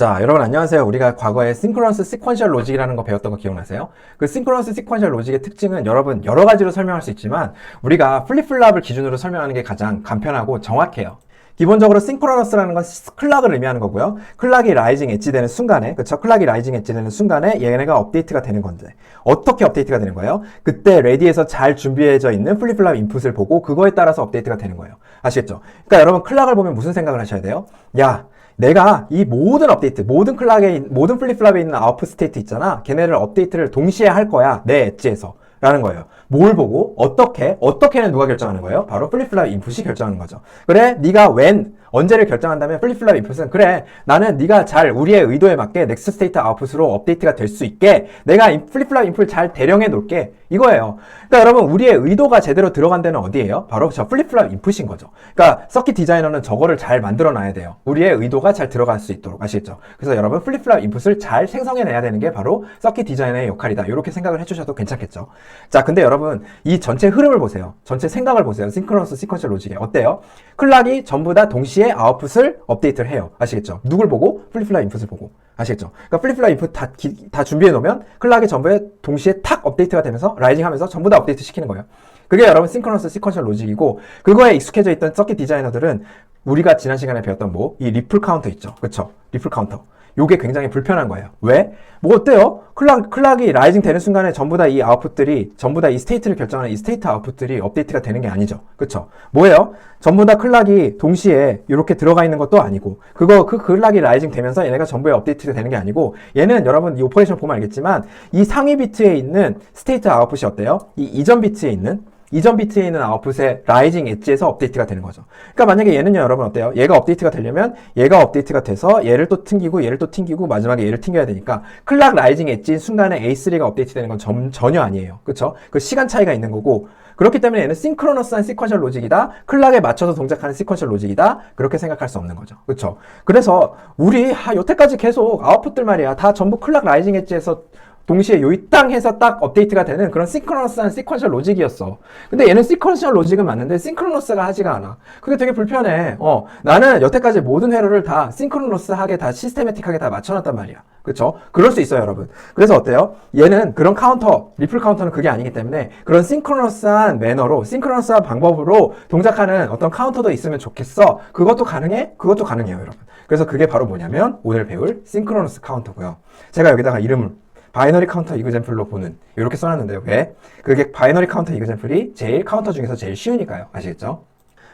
자, 여러분 안녕하세요. 우리가 과거에 싱크로너스 시퀀셜 로직이라는 거 배웠던 거 기억나세요? 그 싱크로너스 시퀀셜 로직의 특징은 여러분 여러 가지로 설명할 수 있지만 우리가 플립플랍을 기준으로 설명하는 게 가장 간편하고 정확해요. 기본적으로 싱크로너스라는 건 클락을 의미하는 거고요. 클락이 라이징 엣지 되는 순간에, 그쵸? 클락이 라이징 엣지 되는 순간에 얘네가 업데이트가 되는 건데 어떻게 업데이트가 되는 거예요? 그때 레디에서 잘 준비해져 있는 플립플랍 인풋을 보고 그거에 따라서 업데이트가 되는 거예요. 아시겠죠? 그러니까 여러분 클락을 보면 무슨 생각을 하셔야 돼요? 야, 내가 이 모든 업데이트, 모든 플립플랍에 있는 아웃풋 스테이트 있잖아. 걔네를 업데이트를 동시에 할 거야. 내 엣지에서. 라는 거예요. 뭘 보고 어떻게는 누가 결정하는 거예요? 바로 플립플랍 인풋이 결정하는 거죠. 그래, 네가 언제를 결정한다면 플립플랍 인풋은 그래, 나는 네가 잘 우리의 의도에 맞게 넥스트 스테이트 아웃풋으로 업데이트가 될 수 있게 내가 플립플랍 인풋을 잘 대령해 놓을게. 이거예요. 그러니까 여러분 우리의 의도가 제대로 들어간 데는 어디예요? 바로 저 플립플랍 인풋인 거죠. 그러니까 서킷 디자이너는 저거를 잘 만들어 놔야 돼요. 우리의 의도가 잘 들어갈 수 있도록. 아시겠죠? 그래서 여러분 플립플랍 인풋을 잘 생성해내야 되는 게 바로 서킷 디자이너의 역할이다. 이렇게 생각을 해주셔도 괜찮겠죠. 자, 근데 여러분 이 전체 흐름을 보세요. 전체 생각을 보세요. 싱크로너스 시퀀셜 로직에 어때요? 클락이 전부 다 동시에 아웃풋을 업데이트를 해요. 아시겠죠? 누굴 보고? 플립플랍 인풋을 보고. 아시겠죠? 그러니까 플립플랍 인풋 다 준비해 놓으면 클락이 전부에 동시에 탁 업데이트가 되면서 라이징 하면서 전부 다 업데이트 시키는 거예요. 그게 여러분 싱크로너스 시퀀셜 로직이고, 그거에 익숙해져 있던 서킷 디자이너들은 우리가 지난 시간에 배웠던 이 리플 카운터 있죠. 그쵸? 리플 카운터. 요게 굉장히 불편한 거예요. 왜? 뭐 어때요? 클락이 라이징 되는 순간에 전부 다 이 아웃풋들이, 전부 다 이 스테이트를 결정하는 이 스테이트 아웃풋들이 업데이트가 되는 게 아니죠. 그쵸? 뭐예요? 전부 다 클락이 동시에 이렇게 들어가 있는 것도 아니고, 그 클락이 라이징 되면서 얘네가 전부에 업데이트가 되는 게 아니고, 얘는 여러분 이 오퍼레이션 보면 알겠지만, 이 상위 비트에 있는 스테이트 아웃풋이 어때요? 이 이전 비트에 있는 아웃풋의 라이징 엣지에서 업데이트가 되는 거죠. 그러니까 만약에 얘는요, 여러분 어때요? 얘가 업데이트가 되려면 얘가 업데이트가 돼서 얘를 또 튕기고 마지막에 얘를 튕겨야 되니까 클락 라이징 엣지인 순간에 A3가 업데이트 되는 건 전혀 아니에요. 그쵸? 그 시간 차이가 있는 거고, 그렇기 때문에 얘는 싱크로너스한 시퀀셜 로직이다. 클락에 맞춰서 동작하는 시퀀셜 로직이다. 그렇게 생각할 수 없는 거죠. 그쵸? 그래서 우리 여태까지 계속 아웃풋들 말이야. 다 전부 클락 라이징 엣지에서 동시에 요이 땅 해서 딱 업데이트가 되는 그런 싱크로너스한 시퀀셜 로직이었어. 근데 얘는 시퀀셜 로직은 맞는데 싱크로너스가 하지가 않아. 그게 되게 불편해. 나는 여태까지 모든 회로를 다 싱크로너스하게 다 시스테매틱하게 다 맞춰놨단 말이야. 그쵸? 그럴 수 있어요, 여러분. 그래서 어때요? 얘는 그런 리플 카운터는 그게 아니기 때문에 그런 싱크로너스한 매너로, 싱크로너스한 방법으로 동작하는 어떤 카운터도 있으면 좋겠어. 그것도 가능해? 그것도 가능해요, 여러분. 그래서 그게 바로 뭐냐면 오늘 배울 싱크로너스 카운터고요. 제가 여기다가 이름을 바이너리 카운터 이그젬플로 보는, 이렇게 써놨는데요. 왜? 그게 바이너리 카운터 이그젬플이 카운터 중에서 제일 쉬우니까요. 아시겠죠?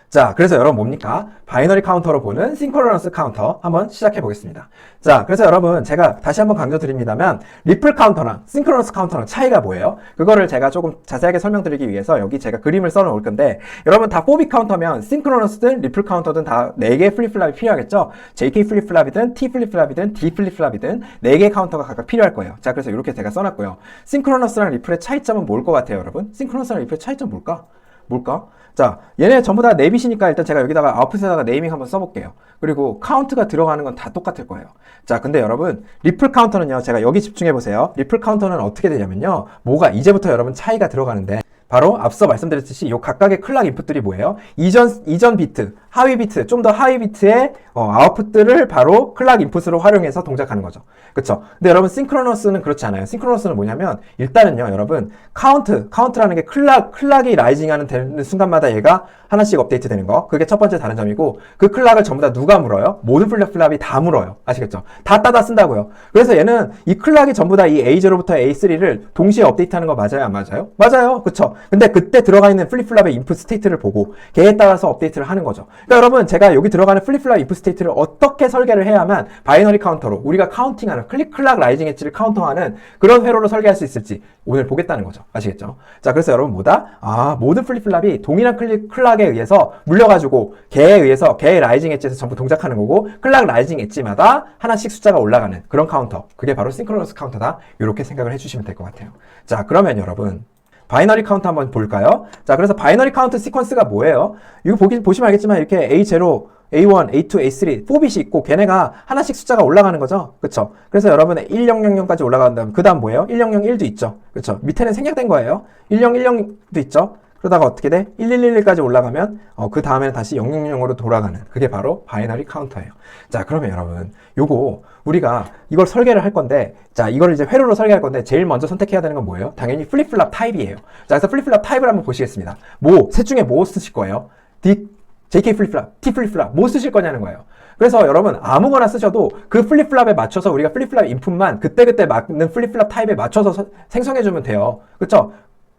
자, 그래서 여러분 뭡니까? 바이너리 카운터로 보는 싱크로너스 카운터 한번 시작해 보겠습니다. 자, 그래서 여러분 제가 다시 한번 강조드립니다만 리플 카운터랑 싱크로너스 카운터랑 차이가 뭐예요? 그거를 제가 조금 자세하게 설명드리기 위해서 여기 제가 그림을 써놓을 건데, 여러분 다 4빅 카운터면 싱크로너스든 리플 카운터든 다 4개의 플립플랍이 필요하겠죠? JK 플립플랍이든 T 플립플랍이든 D 플립플랍이든 4개의 카운터가 각각 필요할 거예요. 자, 그래서 이렇게 제가 써놨고요. 싱크로너스랑 리플의 차이점은 뭘 것 같아요, 여러분? 싱크로너스랑 리플의 차이점 뭘까? 자, 얘네 전부 다 네빗이니까 일단 제가 여기다가 아웃풋에다가 네이밍 한번 써볼게요. 그리고 카운트가 들어가는 건 다 똑같을 거예요. 자, 근데 여러분 리플 카운터는요, 제가 여기 집중해보세요. 리플 카운터는 어떻게 되냐면요, 이제부터 여러분 차이가 들어가는데, 바로 앞서 말씀드렸듯이 이 각각의 클락 인풋들이 뭐예요? 이전 비트, 하위 비트, 좀 더 하위 비트의 아웃풋들을 바로 클락 인풋으로 활용해서 동작하는 거죠. 그쵸? 근데 여러분 싱크로너스는 그렇지 않아요. 싱크로너스는 뭐냐면 일단은요, 여러분 카운트라는 게 클락이 라이징하는 되는 순간마다 얘가 하나씩 업데이트 되는 거. 그게 첫 번째 다른 점이고, 그 클락을 전부 다 누가 물어요? 모든 플립플랍이 다 물어요. 아시겠죠? 다 따다 쓴다고요. 그래서 얘는 이 클락이 전부 다 이 A0부터 A3를 동시에 업데이트하는 거 맞아요? 안 맞아요? 맞아요. 그쵸? 근데 그때 들어가 있는 플립플랍의 인풋 스테이트를 보고 걔에 따라서 업데이트를 하는 거죠. 그러니까 여러분 제가 여기 들어가는 플립플랍 인풋 스테이트를 어떻게 설계를 해야만 바이너리 카운터로 우리가 카운팅하는 클락 라이징 엣지를 카운터하는 그런 회로로 설계할 수 있을지 오늘 보겠다는 거죠. 아시겠죠? 자, 그래서 여러분 모든 플립플랍이 동일한 클락에 의해서 물려가지고 걔의 라이징 엣지에서 전부 동작하는 거고, 클락 라이징 엣지마다 하나씩 숫자가 올라가는 그런 카운터, 그게 바로 싱크로너스 카운터다. 이렇게 생각을 해주시면 될 것 같아요. 자, 그러면 여러분 바이너리 카운트 한번 볼까요? 자, 그래서 바이너리 카운트 시퀀스가 뭐예요? 이거 보시면 알겠지만 이렇게 A0, A1, A2, A3, 4bit이 있고 걔네가 하나씩 숫자가 올라가는 거죠. 그쵸? 그래서 여러분의 1000까지 올라간다면 그 다음 뭐예요? 1001도 있죠. 그쵸? 밑에는 생략된 거예요. 1010도 있죠. 그러다가 어떻게 돼? 1111까지 올라가면 그 다음에는 다시 000으로 돌아가는 그게 바로 바이너리 카운터예요. 자, 그러면 여러분 요거 우리가 이걸 설계를 할 건데, 자, 이걸 이제 회로로 설계할 건데 제일 먼저 선택해야 되는 건 뭐예요? 당연히 플립플랍 타입이에요. 자, 그래서 플립플랍 타입을 한번 보시겠습니다. 셋 중에 뭐 쓰실 거예요? JK 플립플랍, T 플립플랍 뭐 쓰실 거냐는 거예요. 그래서 여러분 아무거나 쓰셔도 그 플립플랍에 맞춰서 우리가 플립플랍 인풋만 그때그때 맞는 플립플랍 타입에 맞춰서 생성해주면 돼요. 그쵸?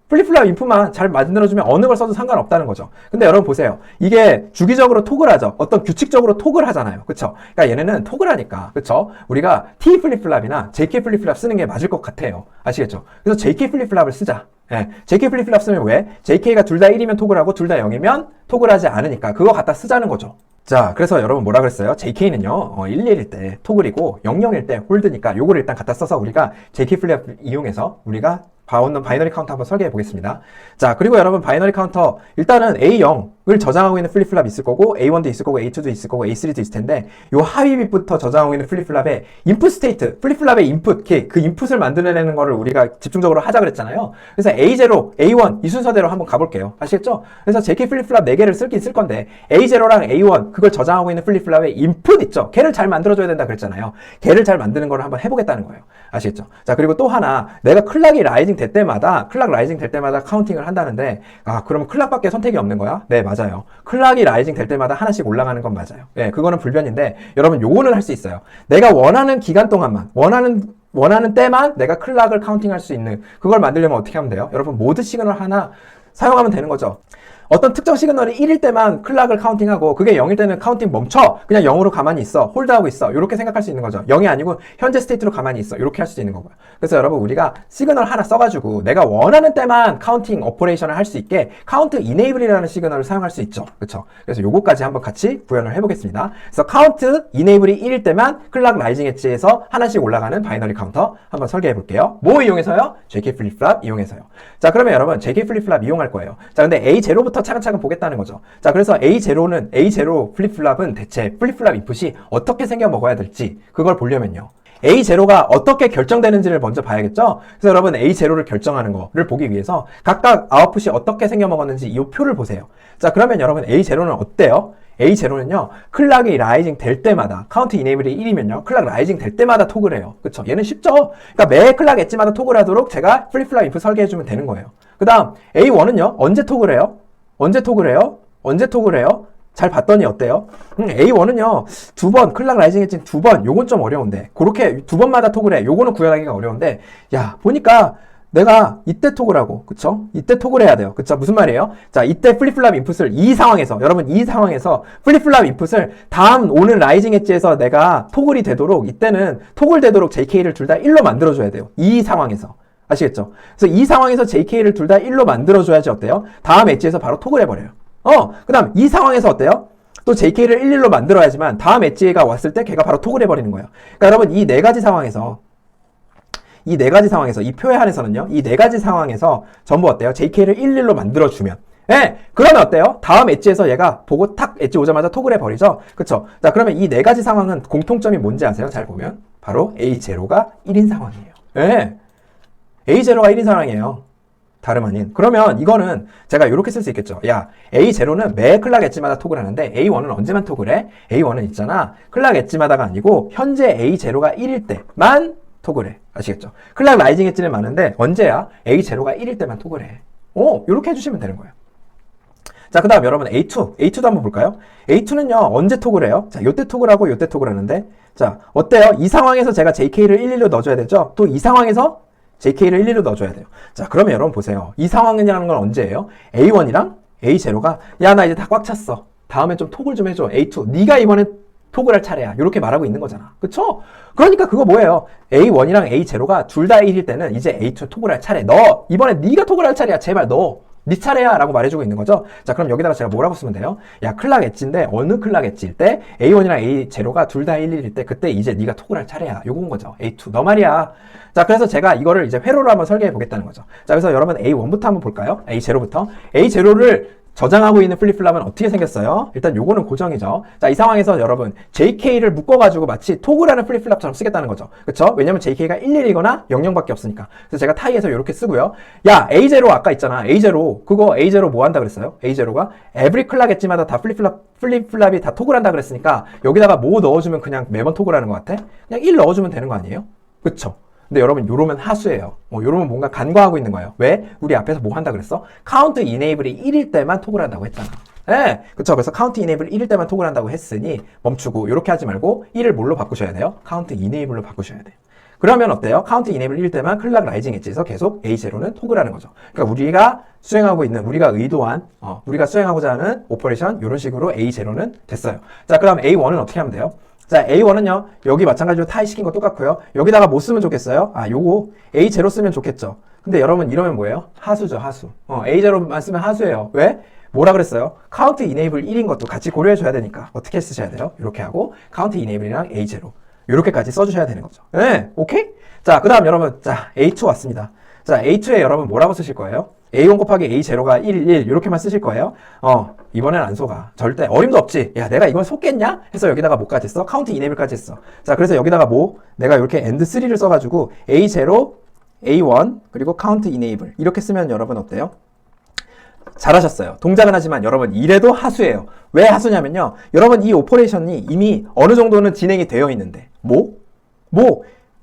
플립플랍 인풋만 잘 만들어주면 어느 걸 써도 상관없다는 거죠. 근데 여러분 보세요. 이게 주기적으로 토글하죠. 어떤 규칙적으로 토글하잖아요. 그쵸? 그러니까 얘네는 토글하니까. 그쵸? 우리가 T 플립플랍이나 JK 플립플랍 쓰는 게 맞을 것 같아요. 아시겠죠? 그래서 JK 플립플랍을 쓰자. 예, JK 플립플랍 쓰면 왜? JK가 둘 다 1이면 토글하고 둘 다 0이면 토글하지 않으니까 그거 갖다 쓰자는 거죠. 자, 그래서 여러분 뭐라 그랬어요? JK는요, 11일 때 토글이고 00일 때 홀드니까 요거를 일단 갖다 써서 우리가 JK 플립 이용해서 우리가 봐오는 바이너리 카운터 한번 설계해 보겠습니다. 자, 그리고 여러분 바이너리 카운터 일단은 A0을 저장하고 있는 플립플랍이 있을 거고 A1도 있을 거고 A2도 있을 거고 A3도 있을 텐데 요 하위 bit부터 저장하고 있는 플립플랍의 인풋 스테이트, 플립플랍의 인풋 키, 그 인풋을 만들어내는 거를 우리가 집중적으로 하자 그랬잖아요. 그래서 A0, A1 이 순서대로 한번 가볼게요. 아시겠죠? 그래서 JK 플립플랍 4개를 쓸긴 쓸 건데 A0랑 A1 그걸 저장하고 있는 플립플랍의 인풋 있죠? 걔를 잘 만들어줘야 된다 그랬잖아요. 걔를 잘 만드는 거를 한번 해보겠다는 거예요. 아시겠죠? 자, 그리고 또 하나 내가 클락이 라이징 될 때마다 카운팅을 한다는데, 그러면 클락밖에 선택이 없는 거야? 네, 맞아요. 클락이 라이징 될 때마다 하나씩 올라가는 건 맞아요. 네, 그거는 불변인데 여러분 요거는 할 수 있어요. 내가 원하는 기간 동안만 원하는 때만 내가 클락을 카운팅할 수 있는 그걸 만들려면 어떻게 하면 돼요? 여러분 모드 시그널 하나 사용하면 되는 거죠. 어떤 특정 시그널이 1일 때만 클락을 카운팅하고 그게 0일 때는 카운팅 멈춰. 그냥 0으로 가만히 있어. 홀드하고 있어. 이렇게 생각할 수 있는 거죠. 0이 아니고 현재 스테이트로 가만히 있어. 이렇게 할 수도 있는 거고요. 그래서 여러분 우리가 시그널 하나 써가지고 내가 원하는 때만 카운팅 오퍼레이션을 할 수 있게 카운트 이네이블이라는 시그널을 사용할 수 있죠. 그렇죠? 그래서 요거까지 한번 같이 구현을 해보겠습니다. 그래서 카운트 이네이블이 1일 때만 클락 라이징 엣지에서 하나씩 올라가는 바이너리 카운터 한번 설계해 볼게요. 뭐 이용해서요? JK 플립플랍 이용해서요. 자, 그러면 여러분 JK 플립플랍 이용할 거예요. 자, 근데 A0부터 차근차근 보겠다는 거죠. 자, 그래서 A0 플립플랍은 대체 플립플랍 인풋이 어떻게 생겨 먹어야 될지 그걸 보려면요. A0가 어떻게 결정되는지를 먼저 봐야겠죠? 그래서 여러분 A0를 결정하는 거를 보기 위해서 각각 아웃풋이 어떻게 생겨 먹었는지 이 표를 보세요. 자, 그러면 여러분 A0는 어때요? A0는요, 클락이 라이징 될 때마다, 카운트 이네이블이 1이면요, 클락 라이징 될 때마다 토글해요. 그쵸? 얘는 쉽죠? 그러니까 매 클락 엣지마다 토글하도록 제가 플립플랍 인풋 설계해주면 되는 거예요. 그 다음, A1은요, 언제 토글해요? 잘 봤더니 어때요? A1은요, 2번, 클락 라이징 엣지 2번, 요건 좀 어려운데, 그렇게 2번마다 토글해. 요거는 구현하기가 어려운데, 야, 보니까, 내가 이때 토글하고, 그쵸? 이때 토글해야 돼요. 그쵸? 무슨 말이에요? 자, 이때 플립플랍 인풋을 여러분 이 상황에서 플립플랍 인풋을 다음 오는 라이징 엣지에서 내가 토글이 되도록, 이때는 토글 되도록 JK를 둘 다 1로 만들어줘야 돼요. 이 상황에서. 아시겠죠? 그래서 이 상황에서 JK를 둘 다 1로 만들어줘야지 어때요? 다음 엣지에서 바로 토글 해버려요. 그 다음 이 상황에서 어때요? 또 JK를 11로 만들어야지만 다음 엣지가 왔을 때 걔가 바로 토글 해버리는 거예요. 그러니까 여러분 이 네 가지 상황에서 이 표에 한해서는요, 이 네 가지 상황에서 전부 어때요? JK를 11로 만들어주면. 예, 그러면 어때요? 다음 엣지에서 얘가 보고 탁 엣지 오자마자 토글 해버리죠? 그쵸? 자, 그러면 이 네 가지 상황은 공통점이 뭔지 아세요? 잘 보면. 바로 A0가 1인 상황이에요. 예. A0가 1인 상황이에요. 다름 아닌. 그러면 이거는 제가 이렇게 쓸 수 있겠죠. 야, A0는 매 클락 엣지마다 토글 하는데 A1은 언제만 토글해? A1은 있잖아. 클락 엣지마다가 아니고 현재 A0가 1일 때만 토글해. 아시겠죠? 클락 라이징 엣지는 많은데 언제야? A0가 1일 때만 토글해. 이렇게 해주시면 되는 거예요. 자, 그 다음 여러분 A2도 한번 볼까요? A2는요, 언제 토글해요? 자, 요때 토글하고 요때 토글하는데, 자, 어때요? 이 상황에서 제가 JK를 11로 넣어줘야 되죠? 또 이 상황에서 JK를 11로 넣어줘야 돼요. 자, 그러면 여러분 보세요. 이 상황이라는 건 언제예요? A1이랑 A0가, 야, 나 이제 다 꽉 찼어. 다음에 좀 토글 좀 해줘. A2, 네가 이번엔 토글할 차례야. 이렇게 말하고 있는 거잖아. 그쵸? 그러니까 그거 뭐예요? A1이랑 A0가 둘 다 1일 때는 이제 A2 토글할 차례. 너 이번에 네가 토글할 차례야. 제발 너. 네 차례야 라고 말해주고 있는 거죠. 자, 그럼 여기다가 제가 뭐라고 쓰면 돼요? 야, 클락 엣지인데 어느 클락 엣지일 때 A1이랑 A0가 둘 다 1일일 때 그때 이제 네가 토글할 차례야. 요건 거죠. A2 너 말이야. 자, 그래서 제가 이거를 이제 회로로 한번 설계해 보겠다는 거죠. 자, 그래서 여러분 A1부터 한번 볼까요? A0부터. A0를 저장하고 있는 플립플랍은 어떻게 생겼어요? 일단 요거는 고정이죠. 자, 이 상황에서 여러분 JK를 묶어가지고 마치 토글하는 플립플랍처럼 쓰겠다는 거죠. 그쵸? 왜냐면 JK가 11이거나 00밖에 없으니까. 그래서 제가 타이에서 이렇게 쓰고요. 야, A0 아까 있잖아. A0 그거 A0 뭐 한다 그랬어요? A0가 every 클락 엣지마다 다 플립플랍이 다 토글한다 그랬으니까 여기다가 뭐 넣어주면 그냥 매번 토글하는 것 같아? 그냥 1 넣어주면 되는 거 아니에요? 그쵸? 근데 여러분 요러면 하수예요. 요러면 뭔가 간과하고 있는 거예요. 왜? 우리 앞에서 뭐 한다 그랬어? 카운트 이네이블이 1일 때만 토글한다고 했잖아. 네, 그쵸. 그래서 카운트 이네이블 1일 때만 토글한다고 했으니 멈추고 이렇게 하지 말고 1을 뭘로 바꾸셔야 돼요? 카운트 이네이블로 바꾸셔야 돼요. 그러면 어때요? 카운트 이네이블 1일 때만 클락 라이징 엣지에서 계속 A0는 토글하는 거죠. 그러니까 우리가 수행하고 있는, 우리가 의도한, 우리가 수행하고자 하는 오퍼레이션 이런 식으로 A0는 됐어요. 자, 그럼 A1은 어떻게 하면 돼요? 자, A1은요, 여기 마찬가지로 타이 시킨 거 똑같고요. 여기다가 뭐 쓰면 좋겠어요? 요거 A0 쓰면 좋겠죠. 근데 여러분 이러면 뭐예요? 하수죠, 하수. A0만 쓰면 하수예요. 왜? 뭐라 그랬어요? 카운트 이네이블 1인 것도 같이 고려해 줘야 되니까 어떻게 쓰셔야 돼요? 이렇게 하고 카운트 이네이블이랑 A0 이렇게까지 써주셔야 되는 거죠. 네, 오케이? 자, 그 다음 여러분, 자, A2 왔습니다. 자, A2에 여러분 뭐라고 쓰실 거예요? A1 곱하기 A0가 1, 1 이렇게만 쓰실 거예요. 이번엔 안 속아. 절대 어림도 없지. 야, 내가 이걸 속겠냐? 해서 여기다가 뭐까지 했어? 카운트 이네이블까지 했어. 자, 그래서 여기다가 뭐? 내가 이렇게 AND3를 써가지고 A0, A1 그리고 카운트 이네이블 이렇게 쓰면 여러분 어때요? 잘하셨어요. 동작은 하지만 여러분 이래도 하수예요. 왜 하수냐면요. 여러분 이 오퍼레이션이 이미 어느 정도는 진행이 되어 있는데 뭐?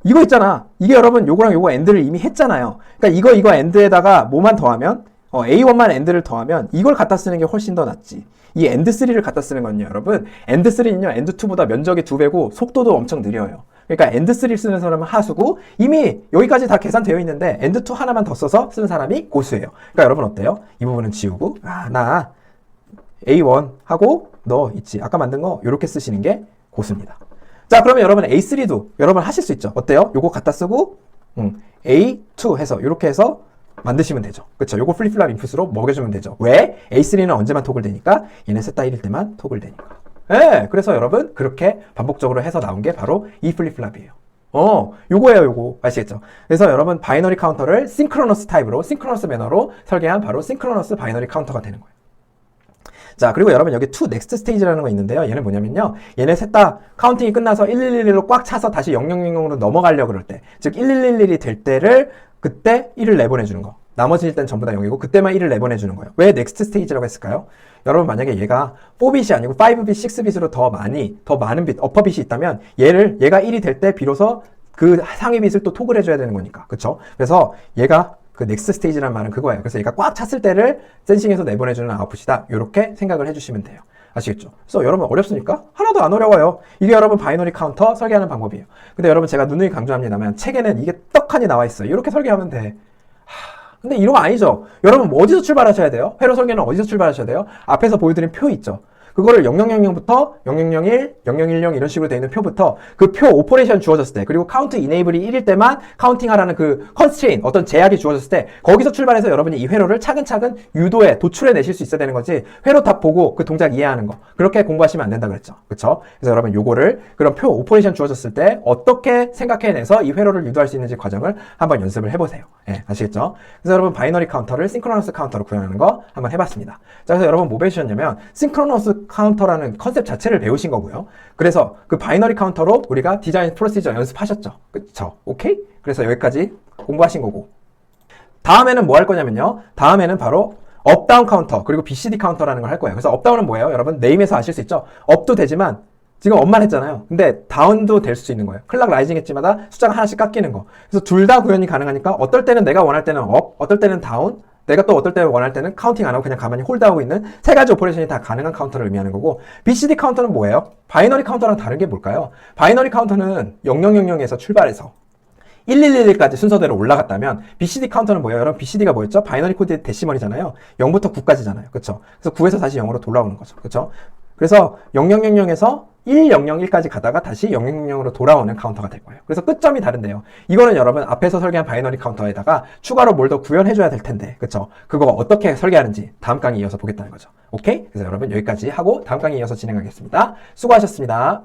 이거 있잖아. 이게 여러분 요거랑 요거 AND를 이미 했잖아요. 그러니까 이거 AND에다가 뭐만 더하면 A1만 AND를 더하면 이걸 갖다 쓰는 게 훨씬 더 낫지. 이 AND3를 갖다 쓰는 건요, 여러분. AND3는요, AND2보다 면적이 2배고 속도도 엄청 느려요. 그러니까 AND3 쓰는 사람은 하수고 이미 여기까지 다 계산되어 있는데 AND2 하나만 더 써서 쓰는 사람이 고수예요. 그러니까 여러분 어때요? 이 부분은 지우고 나 A1 하고 너 있지. 아까 만든 거 이렇게 쓰시는 게 고수입니다. 자, 그러면 여러분 A3도 여러분 하실 수 있죠. 어때요? 요거 갖다 쓰고 A2 해서 이렇게 해서 만드시면 되죠. 그쵸? 요거 플립플랍 인풋으로 먹여주면 되죠. 왜? A3는 언제만 토글 되니까? 얘는 셋 다 1일 때만 토글 되니까. 네, 그래서 여러분 그렇게 반복적으로 해서 나온 게 바로 이 플립플랍이에요. 요거예요, 요거. 아시겠죠? 그래서 여러분 바이너리 카운터를 싱크로너스 타입으로, 싱크로너스 매너로 설계한 바로 싱크로너스 바이너리 카운터가 되는 거예요. 자, 그리고 여러분 여기 to next stage라는 거 있는데요. 얘는 뭐냐면요. 얘네 셋 다 카운팅이 끝나서 1111로 꽉 차서 다시 0000으로 넘어가려고 그럴 때, 즉 1111이 될 때를 그때 1을 내보내주는 거. 나머지 일단 전부 다 0이고 그때만 1을 내보내주는 거예요. 왜 next stage라고 했을까요? 여러분 만약에 얘가 4bit이 아니고 5bit, 6bit으로 더 많은 빗, 어퍼 bit이 있다면 얘가 1이 될 때 비로소 그 상위 bit을 또 토글 해줘야 되는 거니까. 그쵸? 그래서 얘가 그 넥스트 스테이지라는 말은 그거예요. 그래서 얘가 꽉 찼을 때를 센싱해서 내보내주는 아웃풋이다. 이렇게 생각을 해주시면 돼요. 아시겠죠? 그래서 여러분 어렵습니까? 하나도 안 어려워요. 이게 여러분 바이너리 카운터 설계하는 방법이에요. 근데 여러분 제가 누누이 강조합니다만 책에는 이게 떡하니 나와 있어요. 이렇게 설계하면 돼. 근데 이런 거 아니죠. 여러분 뭐 어디서 출발하셔야 돼요? 회로 설계는 어디서 출발하셔야 돼요? 앞에서 보여드린 표 있죠. 그거를 0000부터 0001, 0010 이런 식으로 되어 있는 표부터 그 표 오퍼레이션 주어졌을 때 그리고 카운트 이네이블이 1일 때만 카운팅하라는 그 컨스트레인 어떤 제약이 주어졌을 때 거기서 출발해서 여러분이 이 회로를 차근차근 유도해 도출해 내실 수 있어야 되는 거지 회로 탑 보고 그 동작 이해하는 거 그렇게 공부하시면 안 된다 그랬죠. 그쵸? 그래서 여러분 요거를 그런 표 오퍼레이션 주어졌을 때 어떻게 생각해내서 이 회로를 유도할 수 있는지 과정을 한번 연습을 해보세요. 예, 아시겠죠? 그래서 여러분 바이너리 카운터를 싱크로너스 카운터로 구현하는 거 한번 해봤습니다. 자, 그래서 여러분 뭐 배우셨냐면 싱크로너스 카운터라는 컨셉 자체를 배우신 거고요. 그래서 그 바이너리 카운터로 우리가 디자인 프로시저 연습하셨죠. 그쵸? 오케이? 그래서 여기까지 공부하신 거고. 다음에는 뭐 할 거냐면요. 다음에는 바로 업다운 카운터 그리고 BCD 카운터라는 걸 할 거예요. 그래서 업다운은 뭐예요? 여러분 네임에서 아실 수 있죠? 업도 되지만 지금 업만 했잖아요. 근데 다운도 될 수 있는 거예요. 클락 라이징 엣지마다 숫자가 하나씩 깎이는 거. 그래서 둘 다 구현이 가능하니까 어떨 때는 내가 원할 때는 업, 어떨 때는 다운, 내가 또 어떨 때 원할 때는 카운팅 안 하고 그냥 가만히 홀드하고 있는 세 가지 오퍼레이션이 다 가능한 카운터를 의미하는 거고 BCD 카운터는 뭐예요? 바이너리 카운터랑 다른 게 뭘까요? 바이너리 카운터는 0000에서 출발해서 1111까지 순서대로 올라갔다면 BCD 카운터는 뭐예요? 여러분 BCD가 뭐였죠? 바이너리 코드의 데시멀이잖아요. 0부터 9까지잖아요. 그쵸? 그래서 9에서 다시 0으로 돌아오는 거죠. 그쵸? 그래서 0000에서 1001까지 가다가 다시 0000으로 돌아오는 카운터가 될 거예요. 그래서 끝점이 다른데요. 이거는 여러분 앞에서 설계한 바이너리 카운터에다가 추가로 뭘 더 구현해줘야 될 텐데, 그쵸? 그거 어떻게 설계하는지 다음 강의 이어서 보겠다는 거죠. 오케이? 그래서 여러분 여기까지 하고 다음 강의 이어서 진행하겠습니다. 수고하셨습니다.